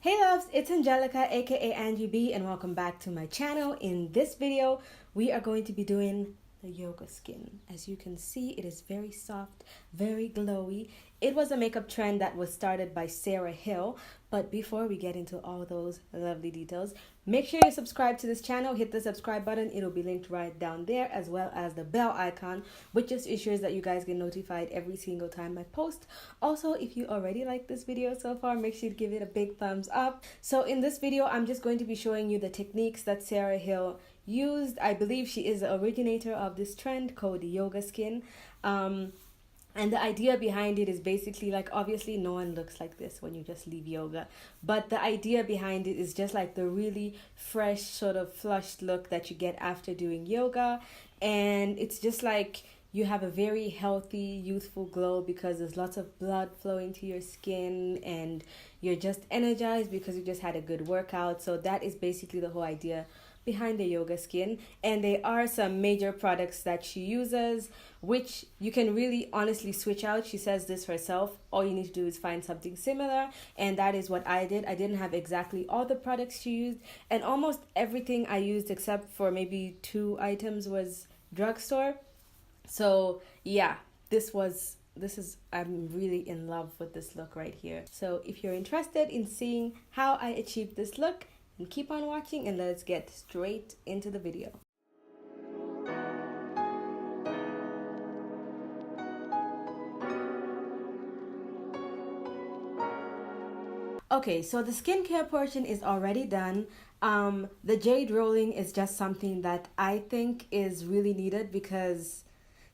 Hey loves, it's Angelica aka Angie B, and welcome back to my channel. In this video we are going to be doing the yoga skin. As you can see, it is very soft, very glowy. It was a makeup trend that was started by Sarah Hill, but before we get into all those lovely details, make sure you subscribe to this channel. Hit the subscribe button, it'll be linked right down there, as well as the bell icon, which just ensures that you guys get notified every single time I post. Also, if you already like this video so far, make sure to give it a big thumbs up. So in this video, I'm just going to be showing you the techniques that Sarah Hill used. I believe she is the originator of this trend called yoga skin. And the idea behind it is basically like, obviously no one looks like this when you just leave yoga, but the idea behind it is just like the really fresh, sort of flushed look that you get after doing yoga. And it's just like you have a very healthy, youthful glow because there's lots of blood flowing to your skin, and you're just energized because you just had a good workout. So that is basically the whole idea behind the yoga skin. And there are some major products that she uses, which you can really honestly switch out. She says this herself. All you need to do is find something similar, and that is what I did. I didn't have exactly all the products she used, and almost everything I used except for maybe 2 items was drugstore. So yeah, I'm really in love with this look right here. So if you're interested in seeing how I achieved this look, then keep on watching and let's get straight into the video. Okay, so the skincare portion is already done. The jade rolling is just something that I think is really needed because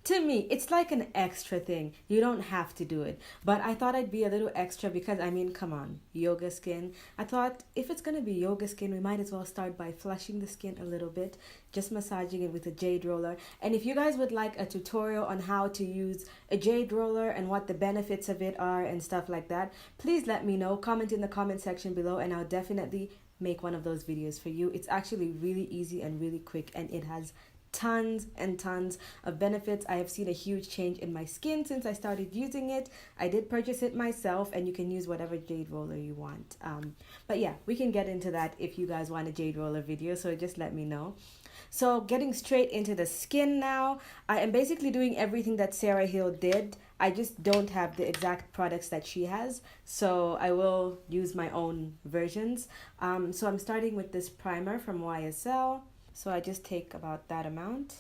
to me, it's like an extra thing. You don't have to do it. But I thought I'd be a little extra because, I mean, come on, yoga skin. I thought if it's going to be yoga skin, we might as well start by flushing the skin a little bit, just massaging it with a jade roller. And if you guys would like a tutorial on how to use a jade roller and what the benefits of it are and stuff like that, please let me know. Comment in the comment section below and I'll definitely make one of those videos for you. It's actually really easy and really quick, and it has tons and tons of benefits. I have seen a huge change in my skin since I started using it. I did purchase it myself, and you can use whatever jade roller you want. But yeah, we can get into that if you guys want a jade roller video, so just let me know. So getting straight into the skin now, I am basically doing everything that Sarah Hill did. I just don't have the exact products that she has, so I will use my own versions. So I'm starting with this primer from YSL. So I just take about that amount.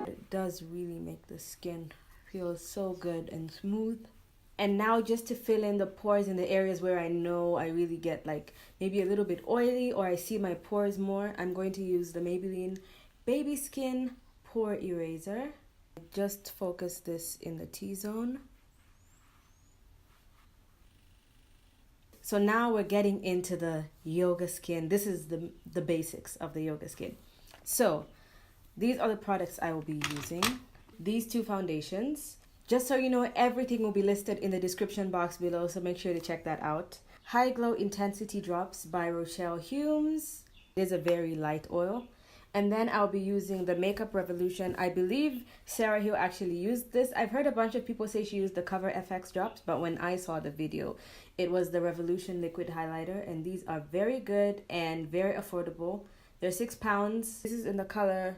It does really make the skin feel so good and smooth. And now just to fill in the pores in the areas where I know I really get like maybe a little bit oily or I see my pores more, I'm going to use the Maybelline Baby Skin Pore Eraser. Just focus this in the T-zone. So now we're getting into the yoga skin. This is the basics of the yoga skin. So these are the products I will be using. These 2 foundations. Just so you know, everything will be listed in the description box below, so make sure to check that out. High Glow Intensity Drops by Rochelle Humes. It is a very light oil. And then I'll be using the Makeup Revolution. I believe Sarah Hill actually used this. I've heard a bunch of people say she used the Cover FX drops, but when I saw the video, it was the Revolution Liquid Highlighter. And these are very good and very affordable. They're £6. This is in the color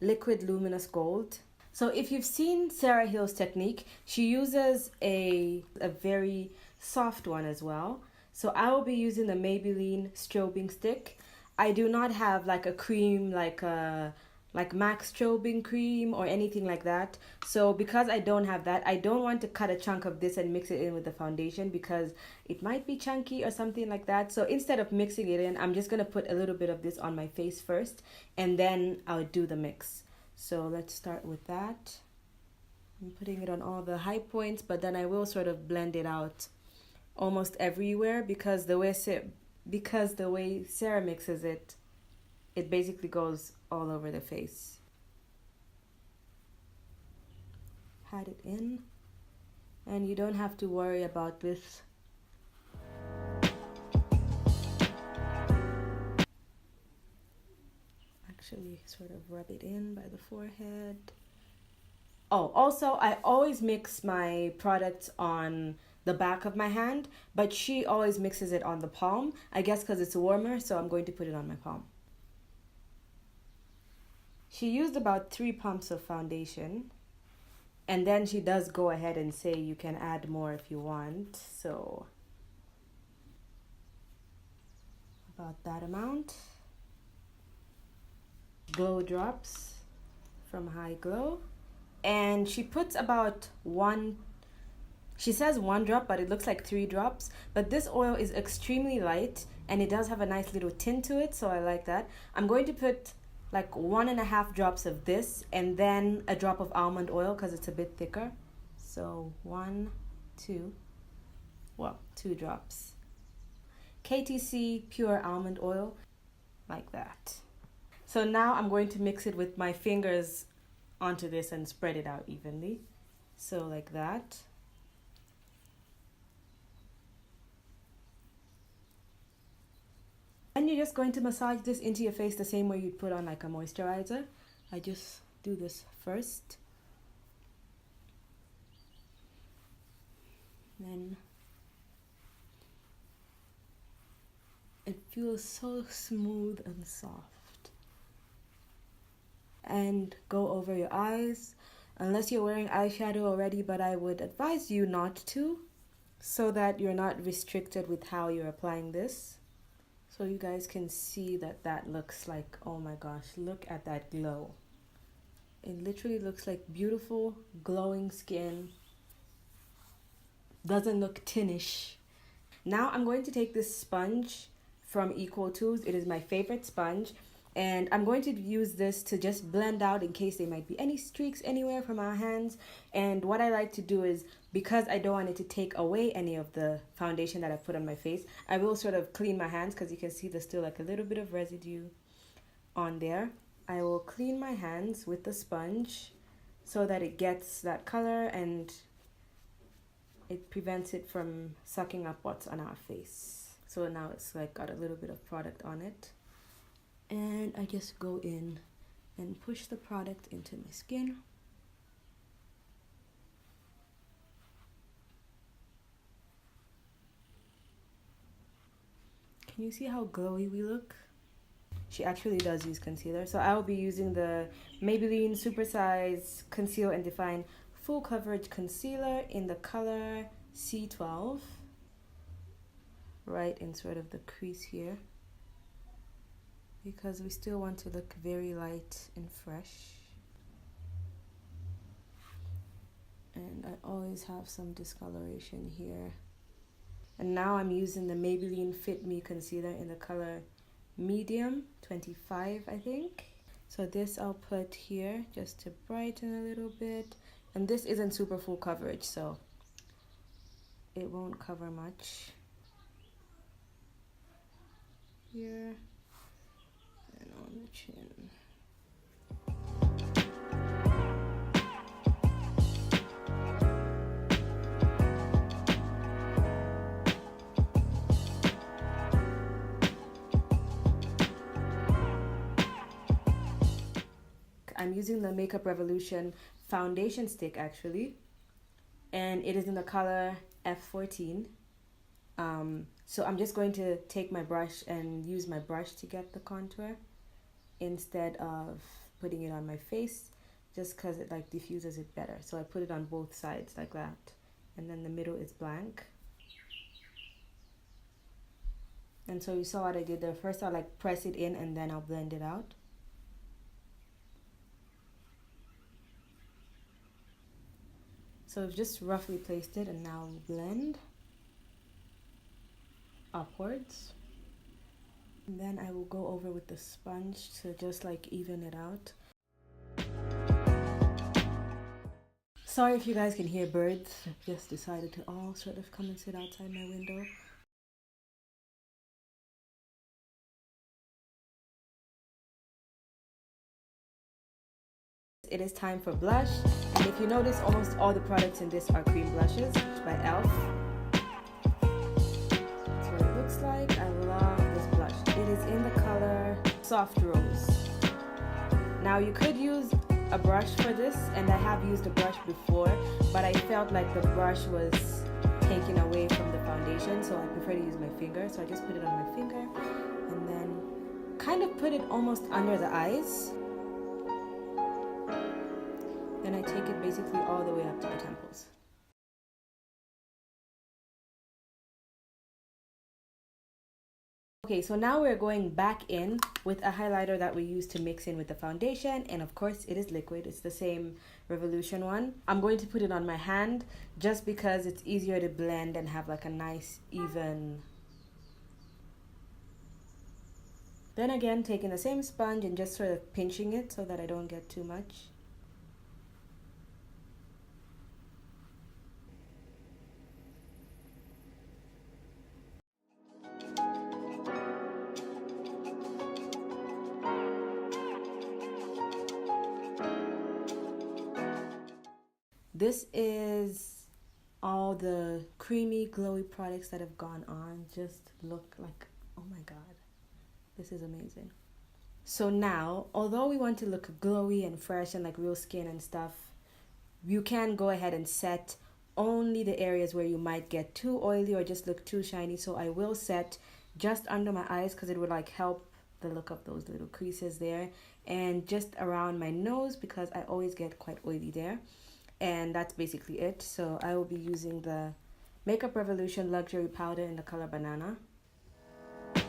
Liquid Luminous Gold. So if you've seen Sarah Hill's technique, she uses a very soft one as well. So I will be using the Maybelline Strobing Stick. I do not have like a cream like MAC strobing cream or anything like that. So because I don't have that, I don't want to cut a chunk of this and mix it in with the foundation because it might be chunky or something like that. So instead of mixing it in, I'm just going to put a little bit of this on my face first, and then I'll do the mix. So let's start with that. I'm putting it on all the high points, but then I will sort of blend it out almost everywhere because the way Sarah mixes it, it basically goes all over the face. Pat it in, and you don't have to worry about this. Actually, sort of rub it in by the forehead. Oh, also, I always mix my products on the back of my hand, but she always mixes it on the palm. I guess because it's warmer, so I'm going to put it on my palm. She used about 3 pumps of foundation. And then she does go ahead and say you can add more if you want. So about that amount. Glow drops from High Glow. And she puts about she says 1 drop, but it looks like 3 drops. But this oil is extremely light and it does have a nice little tint to it, so I like that. I'm going to put like 1.5 drops of this and then a drop of almond oil because it's a bit thicker. So 2 drops. KTC pure almond oil, like that. So now I'm going to mix it with my fingers onto this and spread it out evenly. So like that. And you're just going to massage this into your face the same way you'd put on like a moisturizer. I just do this first. Then it feels so smooth and soft. And go over your eyes, unless you're wearing eyeshadow already, but I would advise you not to, so that you're not restricted with how you're applying this. So you guys can see that that looks like, oh my gosh, look at that glow. It literally looks like beautiful glowing skin. Doesn't look tinnish. Now I'm going to take this sponge from Equal Tools. It is my favorite sponge. And I'm going to use this to just blend out in case there might be any streaks anywhere from our hands. And what I like to do is, because I don't want it to take away any of the foundation that I put on my face, I will sort of clean my hands because you can see there's still like a little bit of residue on there. I will clean my hands with the sponge so that it gets that color and it prevents it from sucking up what's on our face. So now it's like got a little bit of product on it. And I just go in and push the product into my skin. Can you see how glowy we look? She actually does use concealer. So I will be using the Maybelline Super Size Conceal and Define Full Coverage Concealer in the color C12. Right in sort of the crease here, because we still want to look very light and fresh. And I always have some discoloration here. And now I'm using the Maybelline Fit Me Concealer in the color Medium 25, I think. So this I'll put here just to brighten a little bit. And this isn't super full coverage, so it won't cover much. Here. And on the chin. I'm using the Makeup Revolution foundation stick actually, and it is in the color F14. So I'm just going to take my brush and use my brush to get the contour instead of putting it on my face, just because it like diffuses it better. So I put it on both sides like that, and then the middle is blank. And so you saw what I did there. First I'll like press it in and then I'll blend it out. So I've just roughly placed it, and now blend upwards. And then I will go over with the sponge to just like even it out. Sorry if you guys can hear birds. I've just decided to all sort of come and sit outside my window. It is time for blush, and if you notice, almost all the products in this are cream blushes by e.l.f. That's what it looks like. I love this blush. It is in the color Soft Rose. Now you could use a brush for this, and I have used a brush before, but I felt like the brush was taken away from the foundation, so I prefer to use my finger. So I just put it on my finger and then kind of put it almost under the eyes. Then I take it basically all the way up to the temples. Okay, so now we're going back in with a highlighter that we used to mix in with the foundation, and of course it is liquid. It's the same Revolution one. I'm going to put it on my hand just because it's easier to blend and have like a nice even. Then again, taking the same sponge and just sort of pinching it so that I don't get too much. This is all the creamy, glowy products that have gone on. Just look like, oh my god, this is amazing. So now, although we want to look glowy and fresh and like real skin and stuff, you can go ahead and set only the areas where you might get too oily or just look too shiny. So I will set just under my eyes because it would like help the look of those little creases there, and just around my nose because I always get quite oily there. And that's basically it. So I will be using the Makeup Revolution Luxury Powder in the color Banana. You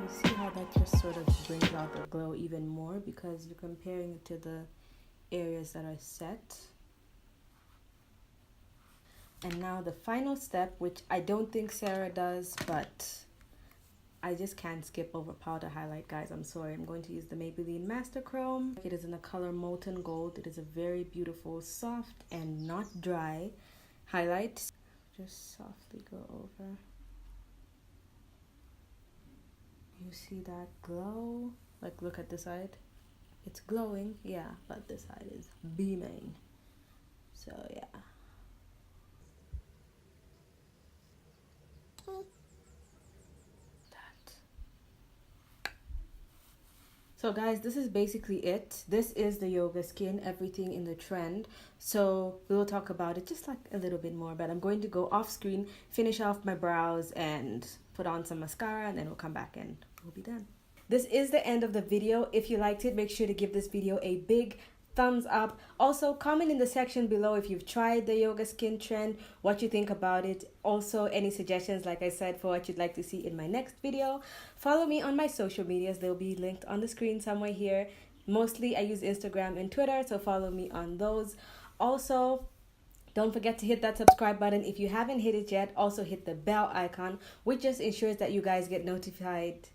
see how that just sort of brings out the glow even more because you're comparing it to the areas that are set. And now the final step, which I don't think Sarah does, but I just can't skip over powder highlight, guys. I'm sorry. I'm going to use the Maybelline Master Chrome. It is in the color Molten Gold. It is a very beautiful, soft, and not dry highlight. Just softly go over. You see that glow? Like, look at this side. It's glowing, yeah, but this side is beaming. So, yeah. So guys, this is basically it. This is the yoga skin, everything in the trend. So we will talk about it just like a little bit more, but I'm going to go off screen, finish off my brows and put on some mascara, and then we'll come back and we'll be done. This is the end of the video. If you liked it, make sure to give this video a big thumbs up. Also, comment in the section below if you've tried the yoga skin trend, what you think about it. Also, any suggestions, like I said, for what you'd like to see in my next video. Follow me on my social medias. They'll be linked on the screen somewhere here. Mostly I use Instagram and Twitter, so follow me on those. Also, don't forget to hit that subscribe button if you haven't hit it yet. Also hit the bell icon, which just ensures that you guys get notified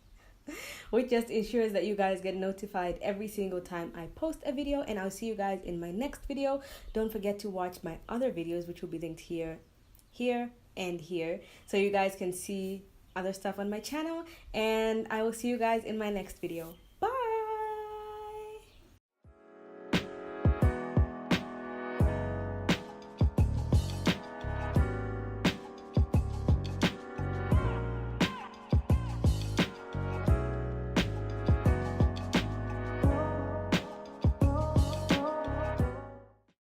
every single time I post a video. And I'll see you guys in my next video. Don't forget to watch my other videos, which will be linked here, here, and here, so you guys can see other stuff on my channel. And I will see you guys in my next video.